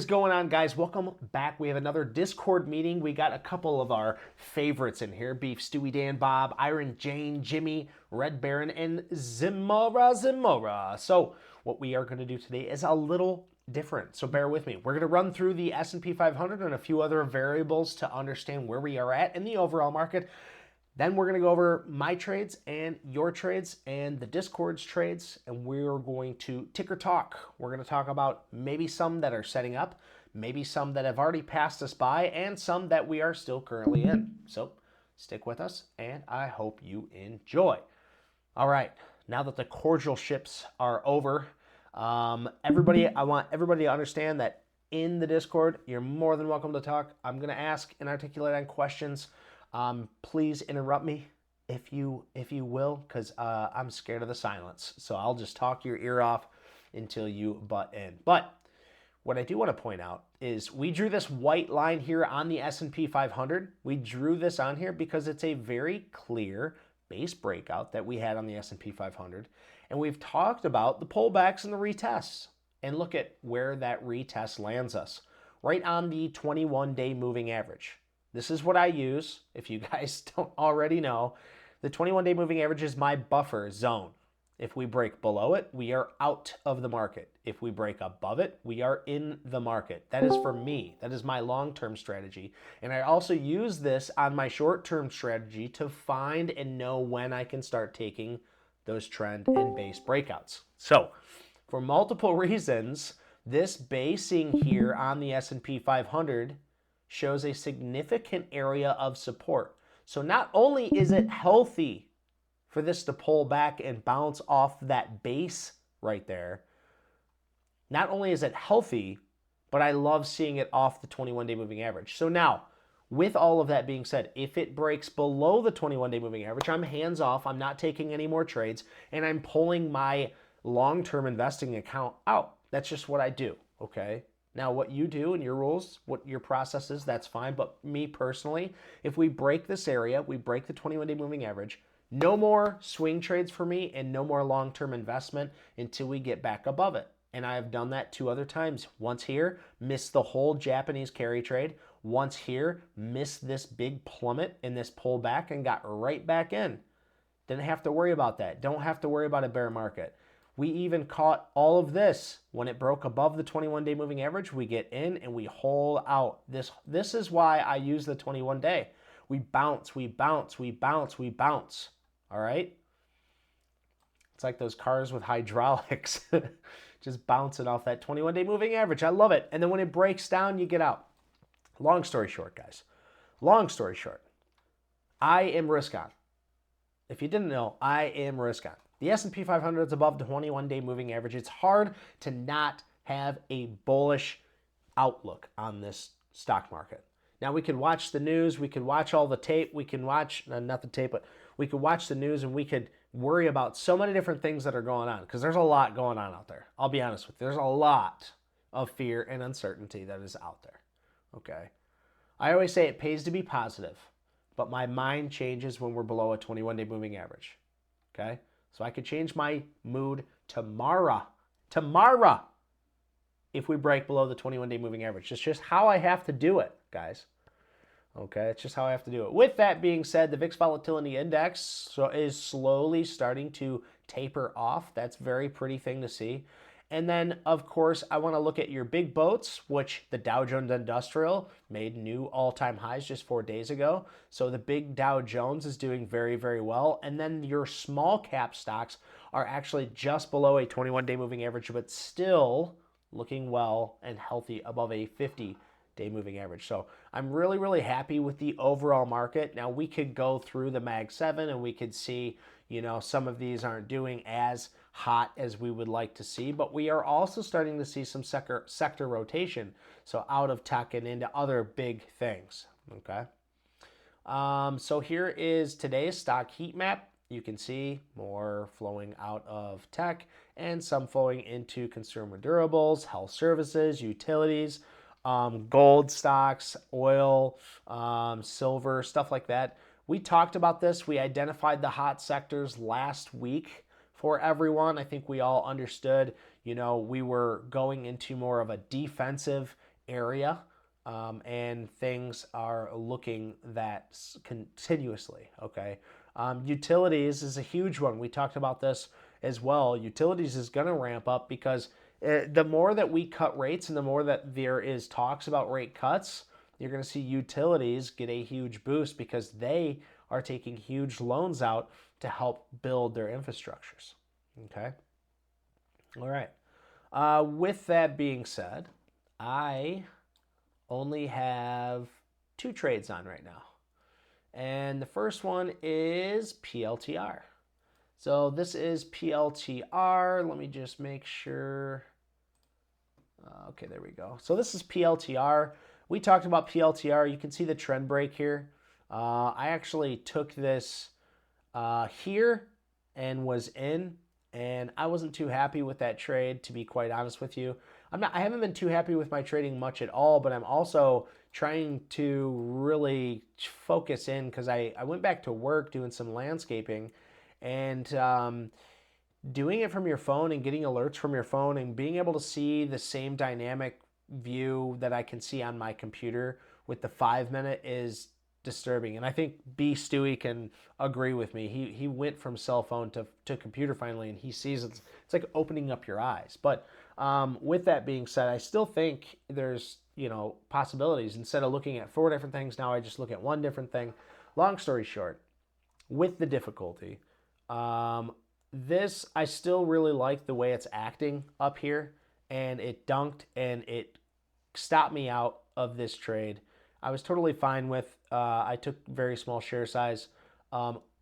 is going on, guys? Welcome back. We have another Discord meeting. We got a couple of our favorites in here. Beef, Stewie, Dan, Bob, Iron, Jane, Jimmy, Red Baron, and Zimora. So what we are going to do today is a little different. So bear with me. We're going to run through the S&P 500 and a few other variables to understand where we are at in the overall market. Then we're going to go over my trades and your trades and the Discord's trades, and we're going to ticker talk. We're going to talk about maybe some that are setting up, maybe some that have already passed us by, and some that we are still currently in. So stick with us, and I hope you enjoy. All right, now that the cordial ships are over, I want everybody to understand that in the Discord, you're more than welcome to talk. I'm going to ask and articulate on questions. Please interrupt me if you will, because I'm scared of the silence. So I'll just talk your ear off until you butt in. But what I do want to point out is we drew this white line here on the S&P 500. We drew this on here because it's a very clear base breakout that we had on the S&P 500. And we've talked about the pullbacks and the retests. And look at where that retest lands us. Right on the 21-day moving average. This is what I use, if you guys don't already know. The 21-day moving average is my buffer zone. If we break below it, we are out of the market. If we break above it, we are in the market. That is for me. That is my long-term strategy. And I also use this on my short-term strategy to find and know when I can start taking those trend and base breakouts. So, for multiple reasons, this basing here on the S&P 500 shows a significant area of support. So not only is it healthy for this to pull back and bounce off that base right there, not only is it healthy, but I love seeing it off the 21-day moving average. So now, with all of that being said, if it breaks below the 21-day moving average, I'm hands off, I'm not taking any more trades, and I'm pulling my long-term investing account out. That's just what I do, okay? Now, what you do and your rules, what your process is, that's fine. But me personally, if we break this area, we break the 21-day moving average, no more swing trades for me and no more long-term investment until we get back above it. And I have done that 2 other times. Once here, missed the whole Japanese carry trade. Once here, missed this big plummet in this pullback and got right back in. Didn't have to worry about that. Don't have to worry about a bear market. We even caught all of this. When it broke above the 21-day moving average, we get in and we hold out. This is why I use the 21-day. We bounce, we bounce, we bounce, we bounce. All right? It's like those cars with hydraulics. Just bouncing off that 21-day moving average. I love it. And then when it breaks down, you get out. Long story short, guys. Long story short. I am risk on. If you didn't know, I am risk on. The S&P 500 is above the 21-day moving average. It's hard to not have a bullish outlook on this stock market. Now, we could watch the news. We could watch all the tape. We can watch, not the tape, but we could watch the news and we could worry about so many different things that are going on because there's a lot going on out there. I'll be honest with you. There's a lot of fear and uncertainty that is out there, okay? I always say it pays to be positive, but my mind changes when we're below a 21-day moving average, okay? So I could change my mood tomorrow, if we break below the 21-day moving average. It's just how I have to do it, guys. Okay, it's just how I have to do it. With that being said, the VIX Volatility Index is slowly starting to taper off. That's a very pretty thing to see. And then, of course, I want to look at your big boats, which the Dow Jones Industrial made new all-time highs just 4 days ago. So the big Dow Jones is doing very, very well. And then your small cap stocks are actually just below a 21-day moving average, but still looking well and healthy above a 50-day moving average. So I'm really, really happy with the overall market. Now, we could go through the Mag 7 and we could see, you know, some of these aren't doing as hot as we would like to see, but we are also starting to see some sector rotation, so out of tech and into other big things, okay? So here is today's stock heat map. You can see more flowing out of tech and some flowing into consumer durables, health services, utilities, gold stocks, oil, silver, stuff like that. We talked about this. We identified the hot sectors last week for everyone. I think we all understood, you know, we were going into more of a defensive area, and things are looking that continuously, okay? Utilities is a huge one. We talked about this as well. Utilities is going to ramp up because the more that we cut rates and the more that there is talks about rate cuts, you're going to see utilities get a huge boost because they are taking huge loans out to help build their infrastructures, okay? All right. With that being said, I only have 2 trades on right now. And the first one is PLTR. So this is PLTR. Let me just make sure. Okay, there we go. So this is PLTR. We talked about PLTR. You can see the trend break here. I actually took this here and was in, and I wasn't too happy with that trade, to be quite honest with you. I haven't been too happy with my trading much at all, but I'm also trying to really focus in because I went back to work doing some landscaping, and doing it from your phone and getting alerts from your phone and being able to see the same dynamic view that I can see on my computer with the 5-minute is disturbing. And I think B. Stewie can agree with me. He went from cell phone to computer finally, and he sees it's like opening up your eyes. But with that being said, I still think there's possibilities. Instead of looking at 4 different things, now I just look at 1 different thing. Long story short, with the difficulty, this I still really like the way it's acting up here, and it dunked and it stopped me out of this trade. I was totally fine with. I took very small share size.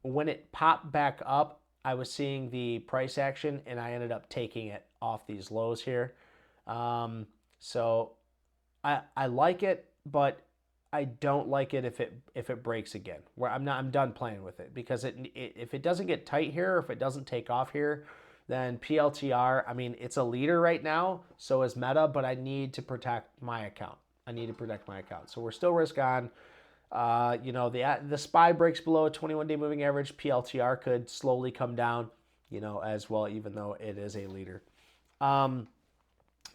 When it popped back up, I was seeing the price action, and I ended up taking it off these lows here. So I like it, but I don't like it if it breaks again. Where I'm done playing with it because if it doesn't get tight here, or if it doesn't take off here, then PLTR. I mean, it's a leader right now. So is Meta, but I need to protect my account. So we're still risk on. The SPY breaks below a 21-day moving average. PLTR could slowly come down, as well, even though it is a leader. And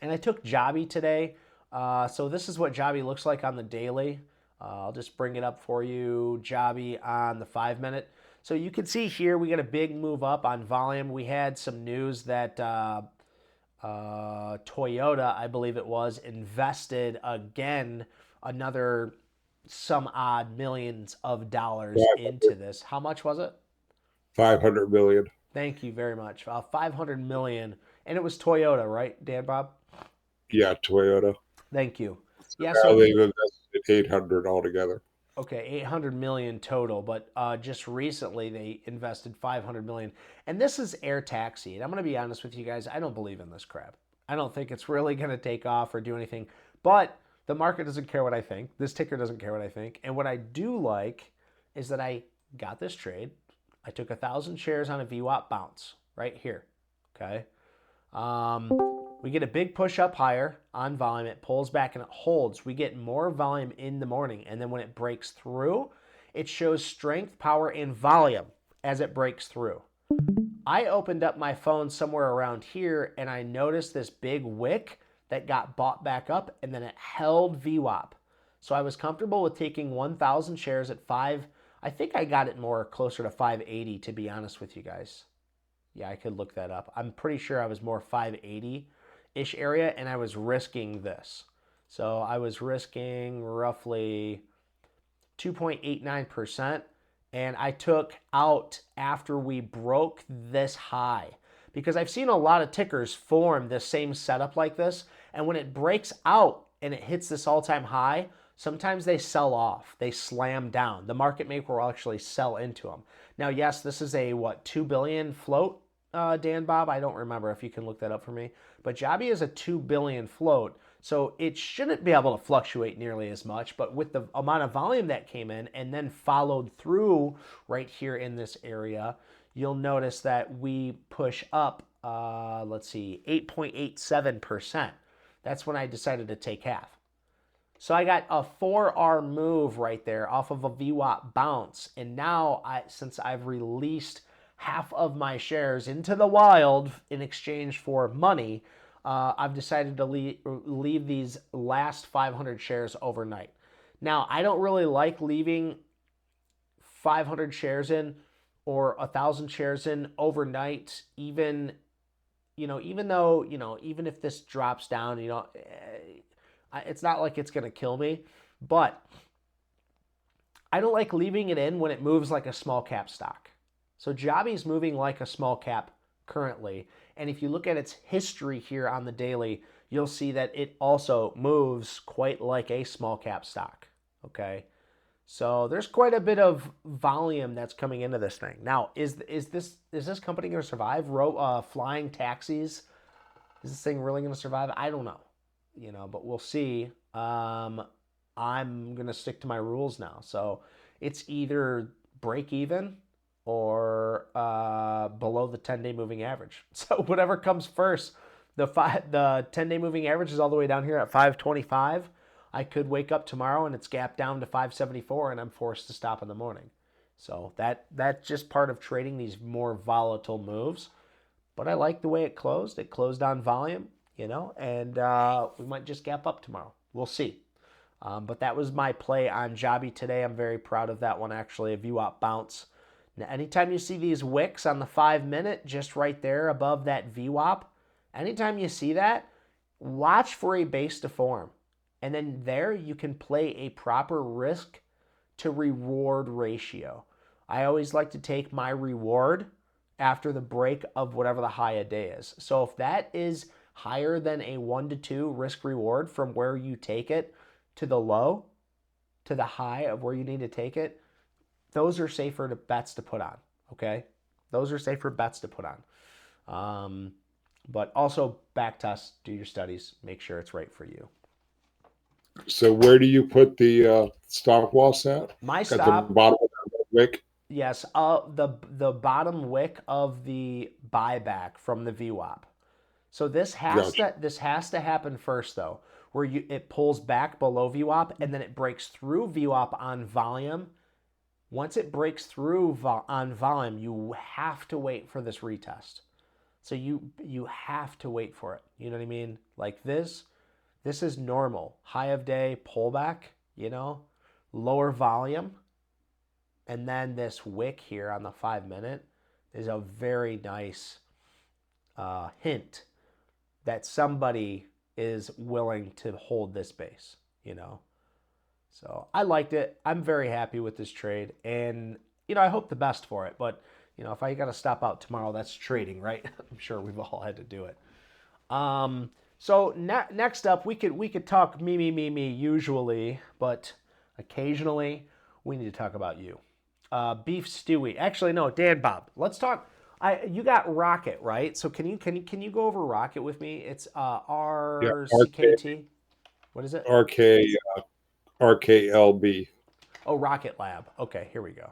I took Jobby today. So this is what Jobby looks like on the daily. I'll just bring it up for you. Jobby on the 5-minute. So you can see here we got a big move up on volume. We had some news that Toyota, I believe it was, invested again another some odd millions of dollars into this. How much was it? 500 million. Thank you very much. 500 million. And it was Toyota, right, Dan Bob? Yeah, Toyota. Thank you. So Yeah, now so they've invested 800 altogether. okay, 800 million total, but just recently they invested 500 million. And this is air taxi. And I'm going to be honest with you guys, I don't believe in this crap. I don't think it's really going to take off or do anything. But the market doesn't care what I think. This ticker doesn't care what I think. And what I do like is that I got this trade. I took 1,000 shares on a VWAP bounce right here. Okay. We get a big push up higher on volume. It pulls back and it holds. We get more volume in the morning. And then when it breaks through, it shows strength, power, and volume as it breaks through. I opened up my phone somewhere around here and I noticed this big wick that got bought back up and then it held VWAP. So I was comfortable with taking 1,000 shares at 5. I think I got it more closer to 580, to be honest with you guys. Yeah, I could look that up. I'm pretty sure I was more 580-ish area, and I was risking this. So I was risking roughly 2.89%, and I took out after we broke this high. Because I've seen a lot of tickers form the same setup like this, and when it breaks out and it hits this all-time high, sometimes they sell off. They slam down. The market maker will actually sell into them. Now, yes, this is a, 2 billion float, Dan Bob? I don't remember if you can look that up for me. But Jobby is a 2 billion float, so it shouldn't be able to fluctuate nearly as much. But with the amount of volume that came in and then followed through right here in this area, you'll notice that we push up, 8.87%. That's when I decided to take half. So I got a 4R move right there off of a VWAP bounce. And now, since I've released half of my shares into the wild in exchange for money, I've decided to leave these last 500 shares overnight. Now, I don't really like leaving 500 shares in or 1,000 shares in overnight, even even though even if this drops down, it's not like it's going to kill me, but I don't like leaving it in when it moves like a small cap stock. So Jobby's moving like a small cap currently. And if you look at its history here on the daily, you'll see that it also moves quite like a small cap stock. Okay. So there's quite a bit of volume that's coming into this thing. Now, is this company going to survive? Flying taxis? Is this thing really going to survive? I don't know. But we'll see. I'm going to stick to my rules now. So it's either break even or below the 10-day moving average. So whatever comes first, the 10-day moving average is all the way down here at 525. I could wake up tomorrow and it's gapped down to 574 and I'm forced to stop in the morning. So that's just part of trading these more volatile moves. But I like the way it closed. It closed on volume, and we might just gap up tomorrow. We'll see. But that was my play on Jobby today. I'm very proud of that one, actually, a VWAP bounce. Now, anytime you see these wicks on the 5-minute, just right there above that VWAP, anytime you see that, watch for a base to form. And then there you can play a proper risk to reward ratio. I always like to take my reward after the break of whatever the high a day is. So if that is higher than a 1 to 2 risk reward from where you take it to the low, to the high of where you need to take it, those are safer bets to put on, okay? Those are safer bets to put on. But also back test, do your studies, make sure it's right for you. So where do you put the stop loss at? My At the stop, bottom of the wick? yes, the bottom wick of the buyback from the VWAP. So this has Gotcha. to happen first though, where it pulls back below VWAP and then it breaks through VWAP on volume. Once it breaks through on volume, you have to wait for this retest. So you have to wait for it. You know what I mean? Like this is normal. High of day pullback, lower volume. And then this wick here on the 5-minute is a very nice hint that somebody is willing to hold this base. So I liked it. I'm very happy with this trade. And, I hope the best for it. But, if I got to stop out tomorrow, that's trading, right? I'm sure we've all had to do it. So next up, we could talk me usually, but occasionally we need to talk about you. Beef Stewie. Actually, no, Dan Bob. Let's talk. You got Rocket, right? So can you go over Rocket with me? It's Yeah, RCKT. What is it? RK, RKLB. Oh, Rocket Lab. Okay, here we go.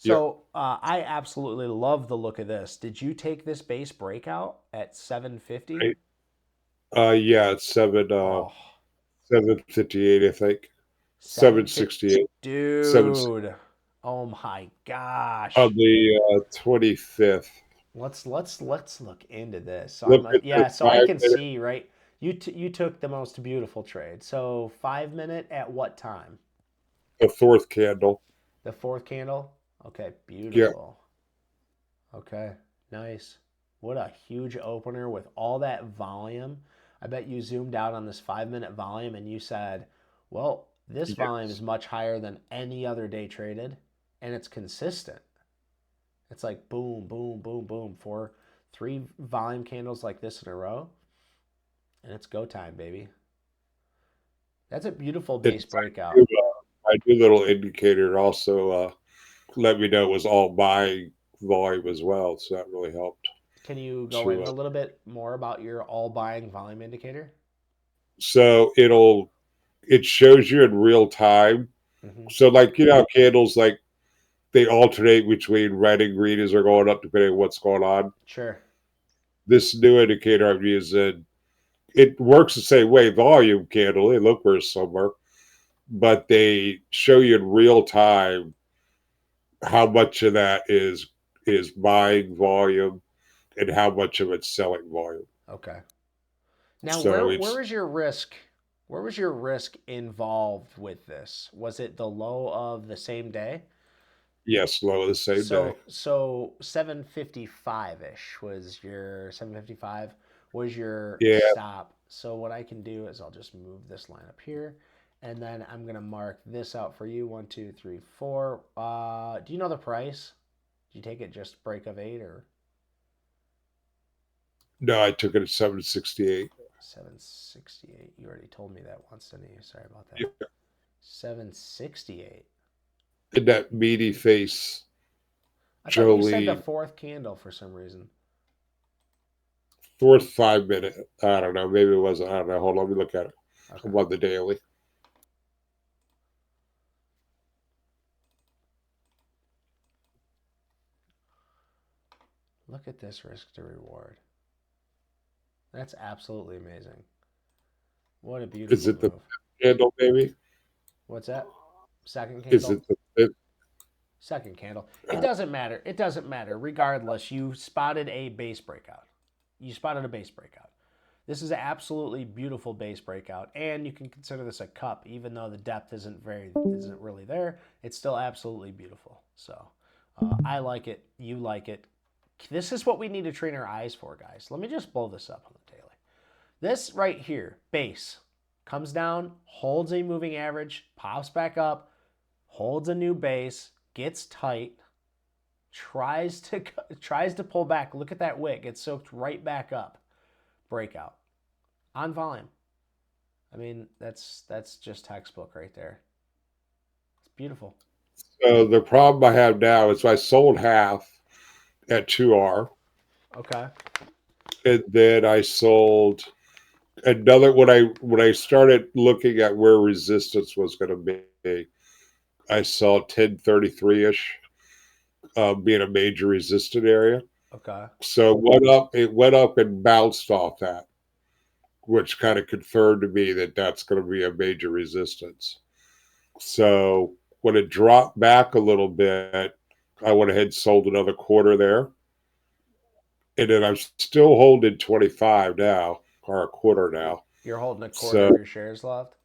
Yep. So I absolutely love the look of this. Did you take this base breakout at 750? Right. Yeah, it's Oh, 758, I think. 750. 768. 7 Dude. Oh my on gosh. the 25th. Let's look into this. So Look at the yeah, so I can 5 minute, see, right? You took the most beautiful trade. So 5-minute at what time? the fourth candle. The fourth candle? Okay, Yeah, beautiful. Okay, nice. What a huge opener with all that volume. I bet you zoomed out on this 5-minute volume and you said, well, this volume is yes. much higher than any other day traded, and it's consistent. It's like boom, boom, boom, boom, 3 volume candles like this in a row, and it's go time, baby. That's a beautiful base It's breakout. my new little indicator also let me know it was all buying volume as well, so that really helped. Can you go To in a little bit more about your all buying volume indicator? So it shows you in real time. Mm-hmm. So like how candles like they alternate between red and green as they're going up depending on what's going on. Sure. This new indicator I'm using, it works the same way. Volume candle, they look very similar, but they show you in real time how much of that is buying volume and how much of it's selling volume. Okay. Now, So where it's, was your risk? Where was your risk involved with this? Was it the low of the same day? yes, low the same day. So 755-ish was your 755 was your Yeah, stop. So what I can do is I'll just move this line up here, and then I'm gonna mark this out for you. One, two, three, four. Do you know the price? Did you take it just break of 8 or no, I took it at 768. 768? You already told me that once, didn't you? Sorry about that. Yeah. 768. In that meaty face, I thought you said the Jolie, fourth candle for some reason. fourth 5 minute. I don't know. Maybe it wasn't. I don't know. Hold on. Let me look at it. Okay. I'm on the daily. Look at this risk to reward. That's absolutely amazing. What a Is beautiful it the move. candle, maybe? What's that? Second Is candle? it the fifth? Second candle. It doesn't matter. It doesn't matter. Regardless, you spotted a base breakout. You spotted a base breakout. This is an absolutely beautiful base breakout, and you can consider this a cup, even though the depth isn't really there. It's still absolutely beautiful. So I like it. You like it. This is what we need to train our eyes for, guys. Let me just blow this up on the daily. This right here, base, comes down, holds a moving average, pops back up, holds a new base, gets tight, tries to tries to pull back. Look at that wick; gets soaked right back up. Breakout on volume. I mean, that's just textbook right there. It's beautiful. So the problem I have now is I sold half at 2R, Okay. and then I sold another when I started looking at where resistance was going to be. I saw 1033 ish being a major resistant area. Okay. So it went up and bounced off that, which kind of confirmed to me that that's going to be a major resistance. So when it dropped back a little bit, I went ahead and sold another quarter there. And then I'm still holding 25 now, or a quarter now. You're holding a quarter So of your shares left.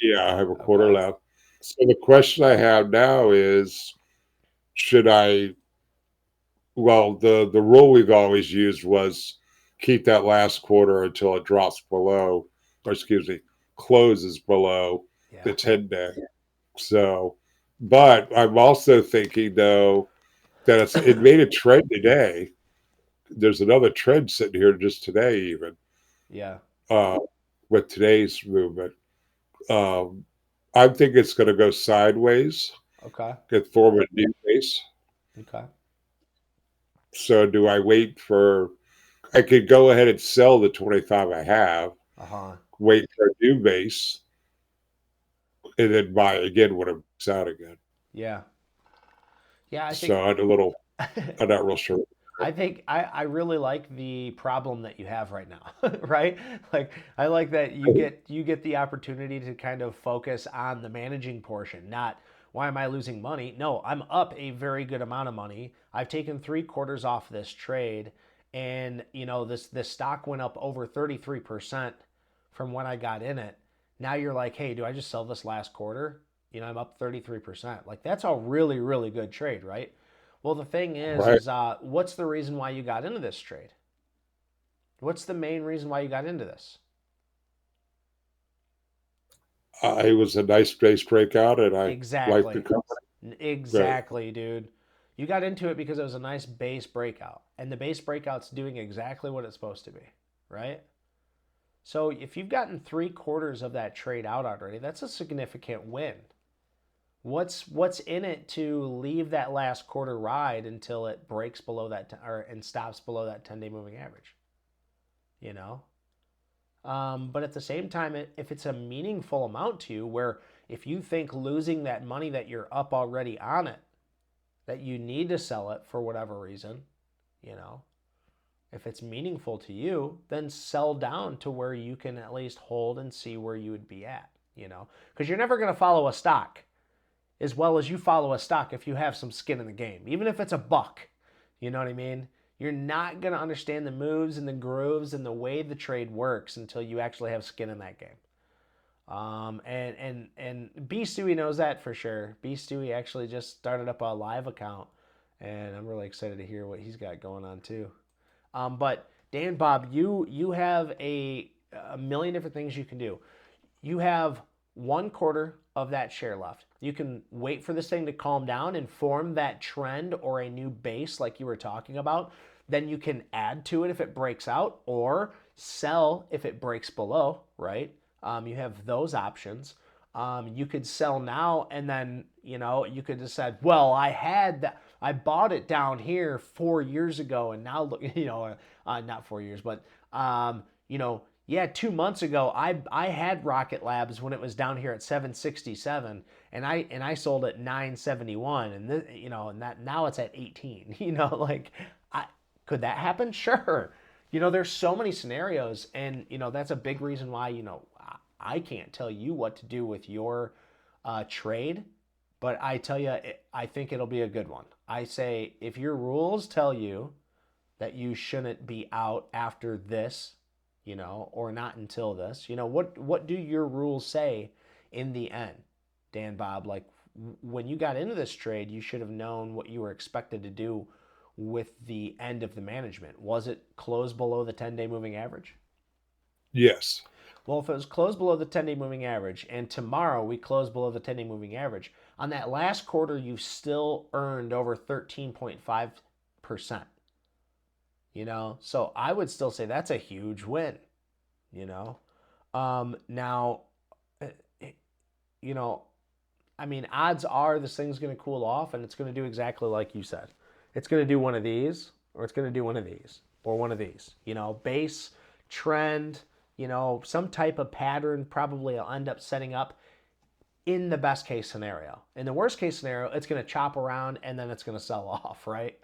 yeah, I have a quarter Okay. left. So the question I have now is, should I, well, the rule we've always used was keep that last quarter until it drops below, or excuse me, closes below the Yeah. 10-day. So, but I'm also thinking though that it made a trend today. There's another trend sitting here just today, even Yeah. uh, with today's movement. Um, I think it's going to go sideways, Okay. get form a new base. Okay. So, do I wait for? I could go ahead and sell the 25 I have, Uh huh. wait for a new base, and then buy again when it breaks out again. Yeah. Yeah. I think So, I'm not real sure. I think I really like the problem that you have right now, right? Like I like that you get the opportunity to kind of focus on the managing portion, not why am I losing money? No, I'm up a very good amount of money. I've taken 3 quarters off this trade, and this stock went up over 33% from when I got in it. Now you're like, hey, do I just sell this last quarter? I'm up 33%. Like that's a really, really good trade, right? Well, the thing is, Right? what's the reason why you got into this trade? What's the main reason why you got into this? It was a nice base breakout, and I like the Exactly. company. Right. Exactly, dude. You got into it because it was a nice base breakout, and the base breakout's doing exactly what it's supposed to be, right? So if you've gotten 3 quarters of that trade out already, that's a significant win. What's in it to leave that last quarter ride until it breaks below or and stops below that 10-day moving average? You know, but at the same time, if it's a meaningful amount to you, where if you think losing that money that you're up already on it, that you need to sell it for whatever reason, you know, if it's meaningful to you, then sell down to where you can at least hold and see where you would be at, because you're never going to follow a stock as well as you follow a stock if you have some skin in the game, even if it's a buck. You know what I mean? You're not going to understand the moves and the grooves and the way the trade works until you actually have skin in that game. And B Stewie knows that for sure. B Stewie actually just started up a live account, and I'm really excited to hear what he's got going on too. But Dan Bob, you have a million different things you can do. You have 1/4 of that share left. You can wait for this thing to calm down and form that trend or a new base like you were talking about. Then you can add to it if it breaks out or sell if it breaks below, right? You have those options. You could sell now and then, you could decide, well, I bought it down here 4 years ago and now look, not 4 years, but, yeah, 2 months ago, I had Rocket Labs when it was down here at 767, and I sold at 971, and and that now it's at 18. I could that happen? Sure. There's so many scenarios, and that's a big reason why I can't tell you what to do with your trade, but I tell you, I think it'll be a good one. I say if your rules tell you that you shouldn't be out after this, or not until this. What do your rules say in the end, Dan Bob? Like when you got into this trade, you should have known what you were expected to do with the end of the management. Was it close below the 10-day moving average? Yes. Well, if it was closed below the 10-day moving average and tomorrow we close below the 10-day moving average, on that last quarter you still earned over 13.5%. So I would still say that's a huge win. Now, you know, odds are this thing's going to cool off and it's going to do exactly like you said. It's going to do one of these, or it's going to do one of these, or one of these. Base, trend, some type of pattern probably will end up setting up in the best case scenario. In the worst case scenario, it's going to chop around and then it's going to sell off, right?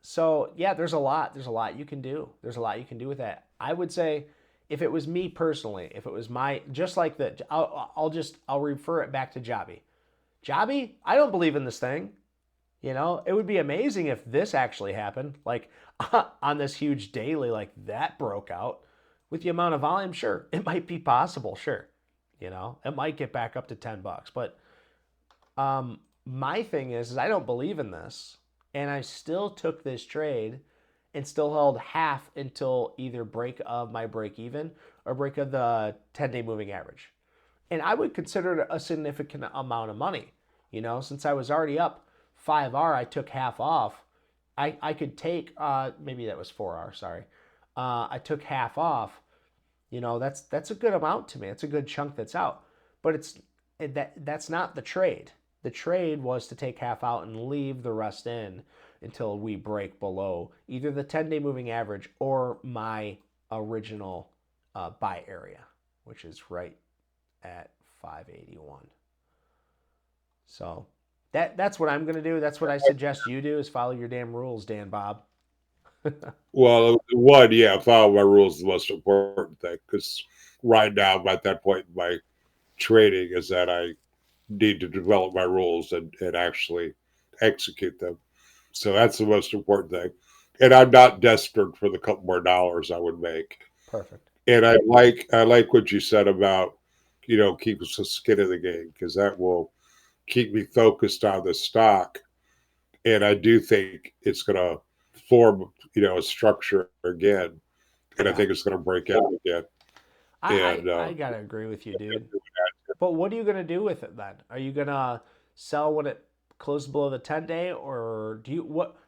So yeah, there's a lot you can do. There's a lot you can do with that. I would say if it was me personally, if it was just like I'll refer it back to Jobby. Jobby, I don't believe in this thing. It would be amazing if this actually happened, like on this huge daily, like that broke out with the amount of volume. Sure, it might be possible. Sure, it might get back up to $10, but my thing is I don't believe in this, and I still took this trade and still held half until either break of my break even or break of the 10-day moving average. And I would consider it a significant amount of money. Since I was already up 5R, I took half off. I could take, maybe that was 4R, sorry. I took half off. That's a good amount to me. It's a good chunk that's out. But that's not the trade. The trade was to take half out and leave the rest in until we break below either the 10-day moving average or my original buy area, which is right at 581. So that's what I'm going to do. That's what I suggest you do, is follow your damn rules, Dan Bob. Well, follow my rules is the most important thing, because right now I'm at that point in my trading is that I need to develop my rules and actually execute them. So that's the most important thing. And I'm not desperate for the couple more dollars I would make. Perfect. And I like what you said about, keeping some skin in the game, because that will keep me focused on the stock. And I do think it's going to form, a structure again. And I think it's going to break out again. I gotta agree with you, dude. But what are you gonna do with it then? Are you gonna sell when it closes below the 10-day, or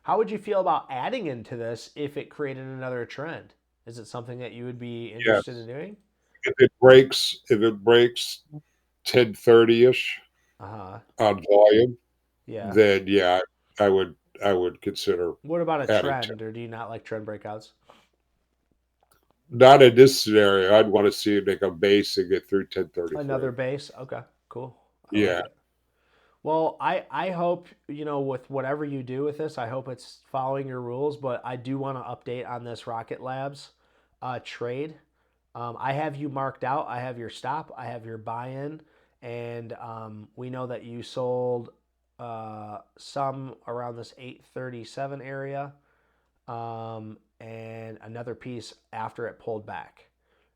how would you feel about adding into this if it created another trend? Is it something that you would be interested in doing? If it breaks 1030-ish Uh-huh. on volume, Yeah. then I would consider What about a adding trend, or do you not like trend breakouts? Not in this scenario. I'd want to see it make a base and get through 1033. Another base? Okay, cool. I like Yeah. it. Well, I hope, with whatever you do with this, I hope it's following your rules, but I do want to update on this Rocket Labs trade. I have you marked out. I have your stop. I have your buy-in. And we know that you sold some around this 837 area, and another piece after it pulled back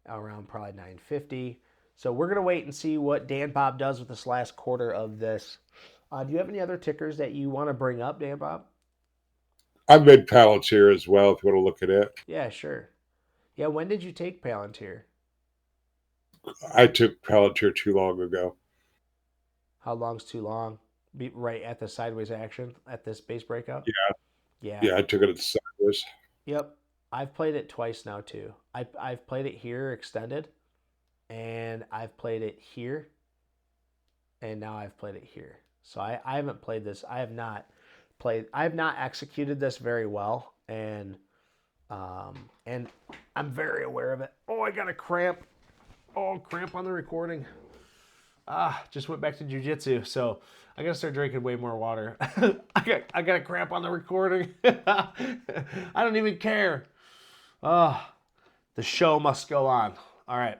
around probably 950. So we're gonna wait and see what Dan Bob does with this last quarter of this. Do you have any other tickers that you want to bring up, Dan Bob? I've made Palantir as well if you want to look at it. Yeah, sure. Yeah, when did you take Palantir? I took Palantir too long ago. How long's too long? Be right at the sideways action at this base breakout? Yeah, Yeah. yeah, I took it at sideways. Yep. I've played it twice now too. I've played it here extended, and I've played it here, and now I've played it here. So I haven't played this. I have not executed this very well, and I'm very aware of it. Oh, I got a cramp. Oh, cramp on the recording. Just went back to jujitsu, so I gotta start drinking way more water. I got a cramp on the recording. I don't even care. The show must go on. All right.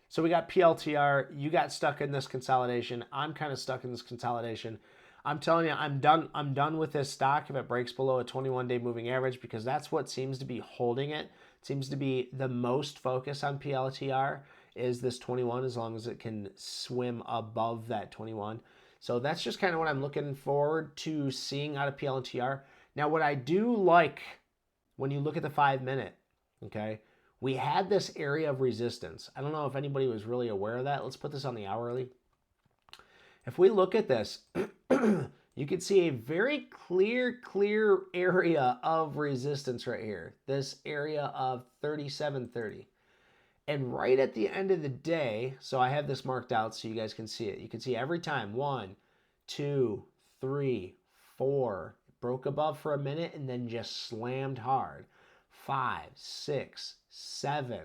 So we got PLTR. You got stuck in this consolidation. I'm kind of stuck in this consolidation. I'm telling you, I'm done. I'm done with this stock if it breaks below a 21-day moving average, because that's what seems to be holding it. It seems to be the most focus on PLTR is this 21, as long as it can swim above that 21. So that's just kind of what I'm looking forward to seeing out of PLTR. Now, what I do like when you look at the 5-minute, okay, we had this area of resistance. I don't know if anybody was really aware of that. Let's put this on the hourly. If we look at this, you can see a very clear area of resistance right here. This area of 37.30. And right at the end of the day, so I have this marked out so you guys can see it. You can see every time, 1, 2, 3, 4, broke above for a minute and then just slammed hard. 5, 6, 7,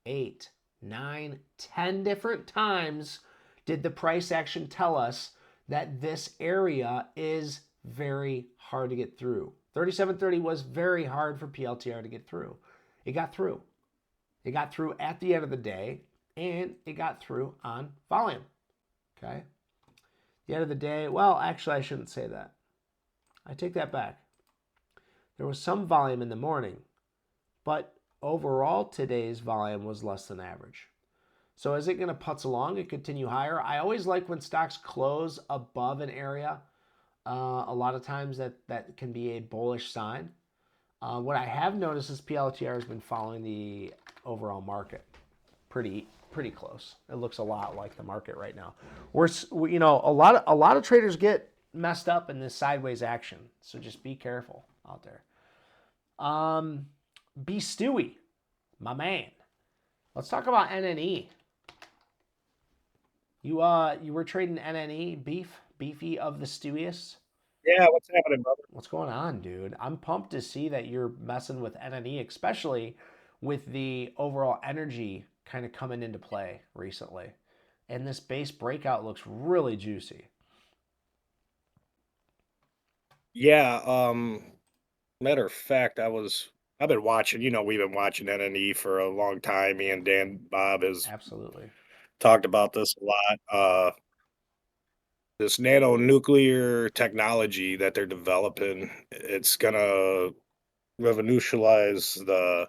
8, 9, 10 different times did the price action tell us that this area is very hard to get through. 37.30 was very hard for PLTR to get through. It got through. It got through at the end of the day, and it got through on volume. Okay? The end of the day, well, actually, I shouldn't say that. I take that back. There was some volume in the morning, but overall today's volume was less than average. So is it going to putz along and continue higher? I always like when stocks close above an area. A lot of times that can be a bullish sign. What I have noticed is PLTR has been following the overall market pretty close. It looks a lot like the market right now. A lot of traders get messed up in this sideways action, so just be careful out there. Be Stewie, my man. Let's talk about NNE. You were trading NNE, beefy of the Stewiest. Yeah, what's happening, brother? What's going on, dude? I'm pumped to see that you're messing with NNE, especially with the overall energy kind of coming into play recently. And this base breakout looks really juicy. Yeah, matter of fact, I've been watching, we've been watching NNE for a long time. Me and Dan Bob has Absolutely. talked about this a lot. This nano-nuclear technology that they're developing, it's gonna revolutionize the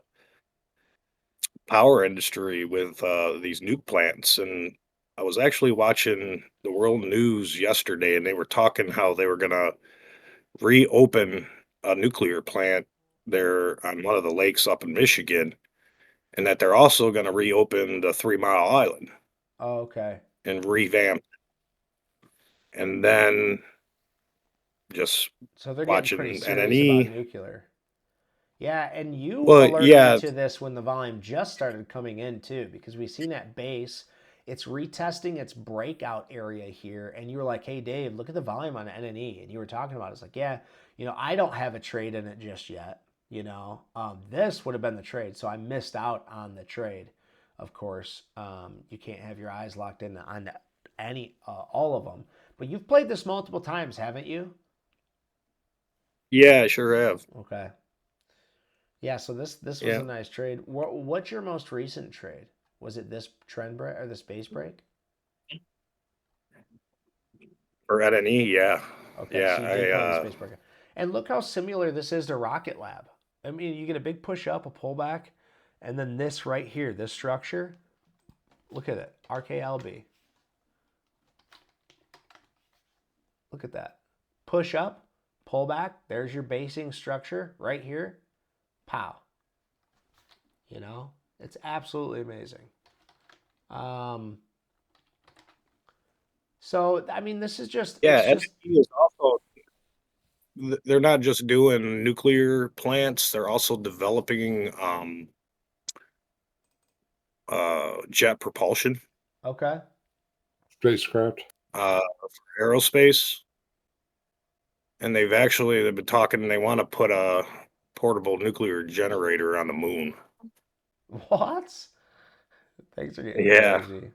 power industry with these nuke plants. And I was actually watching the world news yesterday, and they were talking how they were gonna reopen a nuclear plant there on one of the lakes up in Michigan, and that they're also going to reopen the 3 Mile Island Oh, okay. and revamp. And then just So they're getting pretty watching serious about NNE. nuclear. Yeah, and you Well, alerted me yeah, to this when the volume just started coming in too, because we've seen that base. It's retesting its breakout area here, and you were like, "Hey, Dave, look at the volume on NNE," and you were talking about it. It's like, yeah, I don't have a trade in it just yet. This would have been the trade, so I missed out on the trade. Of course, you can't have your eyes locked in on all of them. But you've played this multiple times, haven't you? yeah, I sure have. Okay. Yeah, so this was Yeah, a nice trade. What's your most recent trade? Was it this trend break or this base break? for NNE, yeah. Okay, Yeah, so you did play the space breakout. And look how similar this is to Rocket Lab. I mean, you get a big push up, a pullback, and then this right here, this structure. Look at it, RKLB. Look at that. Push up, pull back. There's your basing structure right here. Pow. You know, it's absolutely amazing. So I mean, this is just yeah. it's just NFE is also, they're not just doing nuclear plants; they're also developing jet propulsion, okay. Spacecraft. for aerospace. And they've been talking. They want to put a portable nuclear generator on the moon. What? Things are getting Yeah, crazy.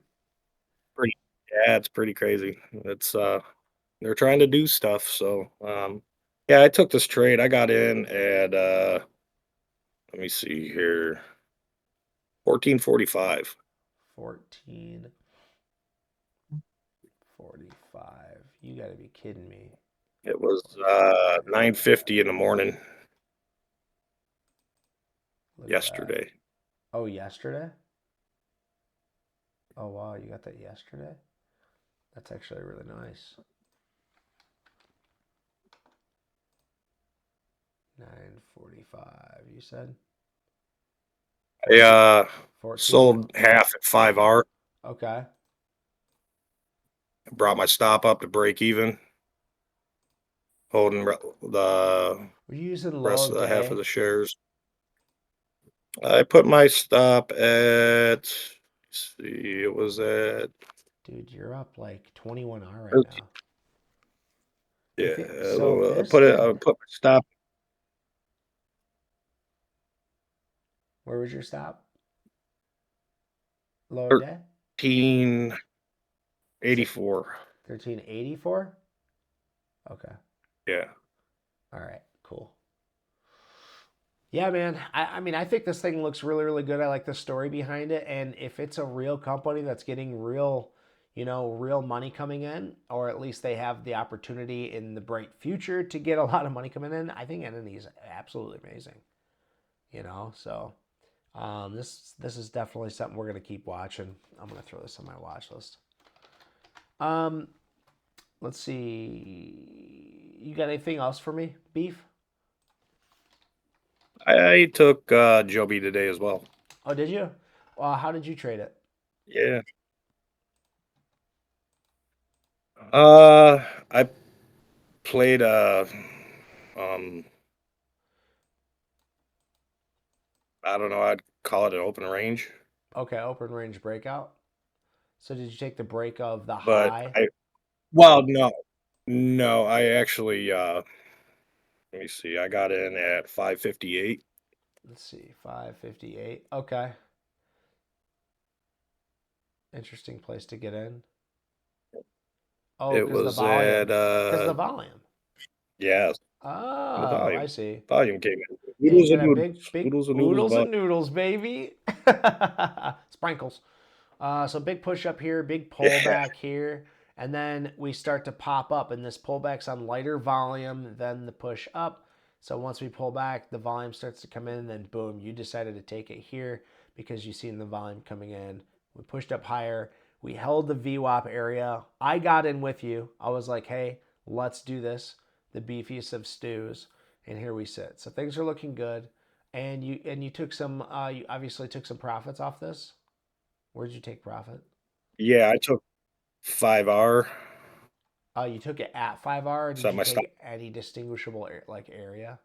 pretty. Yeah, it's pretty crazy. It's they're trying to do stuff. So yeah, I took this trade. I got in at let me see here, 1445. 1445. You got to be kidding me. It was 9:50 in the morning Look at that. yesterday. Oh, yesterday? Oh, wow. You got that yesterday? That's actually really nice. 9:45. You said? I 14. sold half at 5R. Okay. Brought my stop up to break even, holding the Were you using low rest of of the half of day? the shares. I put my stop at, let's see, it was at, Dude, you're up like 21R right yeah, now. So if I this put it, I did, put my stop where was your stop? Low of day? 1384. 1384? Okay. Yeah. All right. Cool. Yeah, man. I mean, I think this thing looks really, really good. I like the story behind it. And if it's a real company that's getting real, real money coming in, or at least they have the opportunity in the bright future to get a lot of money coming in, I think entity is absolutely amazing. So this is definitely something we're gonna keep watching. I'm gonna throw this on my watch list. Um, let's see. You got anything else for me, Beef? I took Joby today as well. Oh, did you? How did you trade it? Yeah. I played um I don't know, I'd call it an open range. Okay, open range breakout. So did you take the break of the But high? well, no. No, I actually let me see. I got in at 558. Let's see, 558. Okay, interesting place to get in. Oh, It because the was at volume. Because the volume. yeah, the Oh, I volume. see. Volume came in. Yeah, you Oodles get and a noodles. big Oodles and noodles oodles volume. and noodles, baby. Sprinkles. So big push up here, big Yeah. pullback here, and then we start to pop up, and this pullback's on lighter volume than the push up. So once we pull back, the volume starts to come in, then boom, you decided to take it here because you seen the volume coming in. We pushed up higher. We held the VWAP area. I got in with you. I was like, hey, let's do this. The beefiest of stews. And here we sit. So things are looking good. And you took some you obviously took some profits off this. Where'd you take profit? Yeah, I took 5R. You took it at 5R. Did Set you my stop. take any distinguishable like area?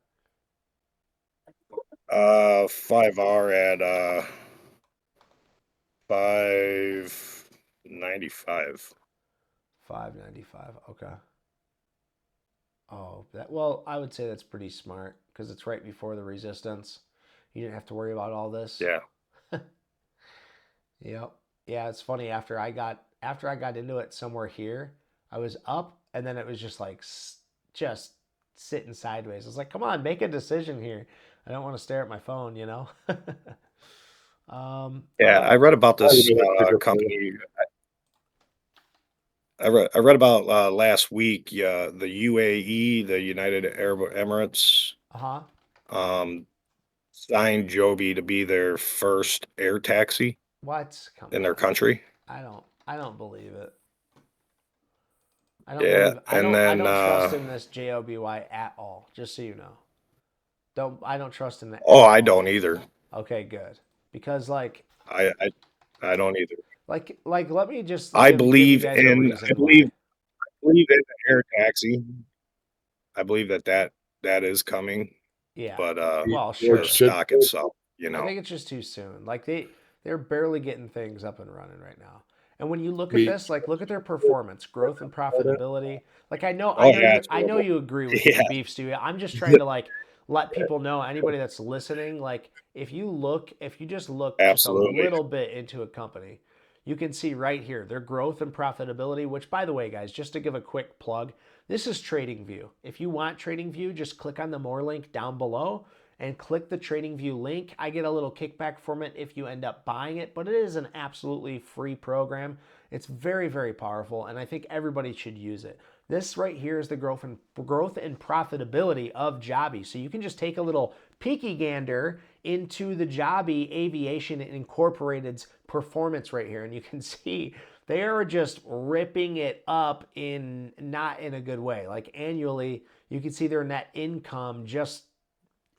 5R at 595. 595. Okay. Oh, well, I would say that's pretty smart because it's right before the resistance. You didn't have to worry about all this. Yeah. Yep. Yeah, it's funny after I got into it somewhere here, I was up and then it was just like just sitting sideways. I was like, "Come on, make a decision here. I don't want to stare at my phone." Yeah, Okay. I read about I this would have picked up company. I read about last week. Yeah, the UAE, the United Arab Emirates, Uh-huh. um, signed Joby to be their first air taxi What? Come in their on. country. I don't believe it. Yeah, and I then don't trust in this JOBY at all, just so you know. I don't trust in it oh, at I don't all. either. Okay, good. Because I I, I don't either. let me just I give you believe guys a in I reason believe why. believe in the air taxi. I believe that is coming, Yeah. but Well, the sure. Should stock itself, I think it's just too soon. They're barely getting things up and running right now. And when you look at be this, look at their performance, growth and profitability. oh yeah, it's I know horrible. you agree with me, Yeah, Beef Stew. I'm just trying to let people know, anybody that's listening, if you just look just a absolutely. little bit into a company, you can see right here their growth and profitability, which by the way, guys, just to give a quick plug, this is TradingView. If you want TradingView, just click on the more link down below and click the TradingView link. I get a little kickback from it if you end up buying it, but it is an absolutely free program. It's very, very powerful, and I think everybody should use it. This right here is the growth and profitability of Joby. So you can just take a little peeky gander into the Joby Aviation Incorporated's performance right here, and you can see they are just ripping it up in not in a good way. Like annually, you can see their net income just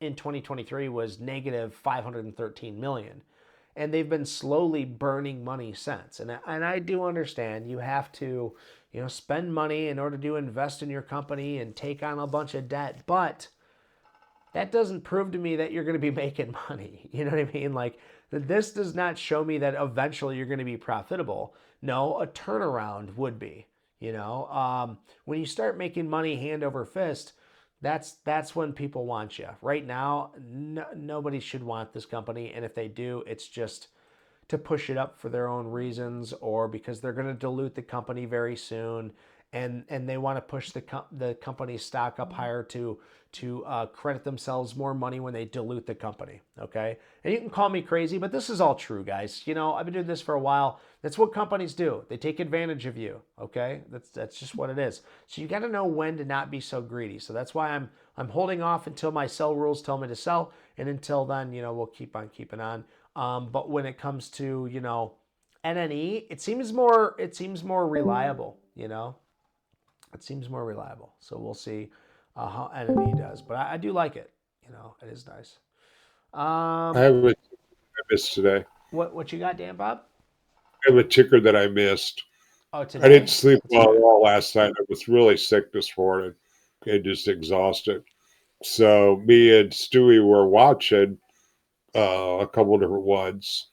in 2023 was negative 513 million, and they've been slowly burning money since. And I do understand you have to, spend money in order to invest in your company and take on a bunch of debt, but that doesn't prove to me that you're going to be making money. You know what I mean? This does not show me that eventually you're going to be profitable. No, a turnaround would be. When you start making money hand over fist, that's when people want you. Right now, nobody should want this company, and if they do, it's just to push it up for their own reasons or because they're going to dilute the company very soon, and they want to push the company's stock up higher to credit themselves more money when they dilute the company. Okay, and you can call me crazy, but this is all true, guys. I've been doing this for a while. That's what companies do. They take advantage of you. Okay, that's just what it is. So you got to know when to not be so greedy. So that's why I'm holding off until my sell rules tell me to sell, and until then, we'll keep on keeping on. But when it comes to NNE, it seems more reliable. It seems more reliable. So we'll see how NNE does. But I do like it. It is nice. I Um, have a I missed today. what you got, Dan Bob? I have a ticker that I missed. Oh, I didn't today. sleep Let's well hear at it. all last night. I was really sick this morning and just exhausted. So me and Stewie were watching a couple different ones,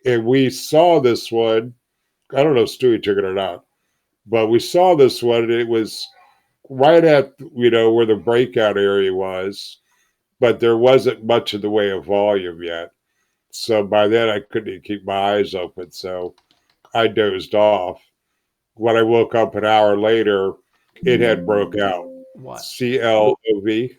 and we saw this one. I don't know if Stewie took it or not, but we saw this one, and it was right at where the breakout area was, but there wasn't much in the way of volume yet. So by then I couldn't even keep my eyes open, so I dozed off. When I woke up an hour later, it had broke out. What? CLOV.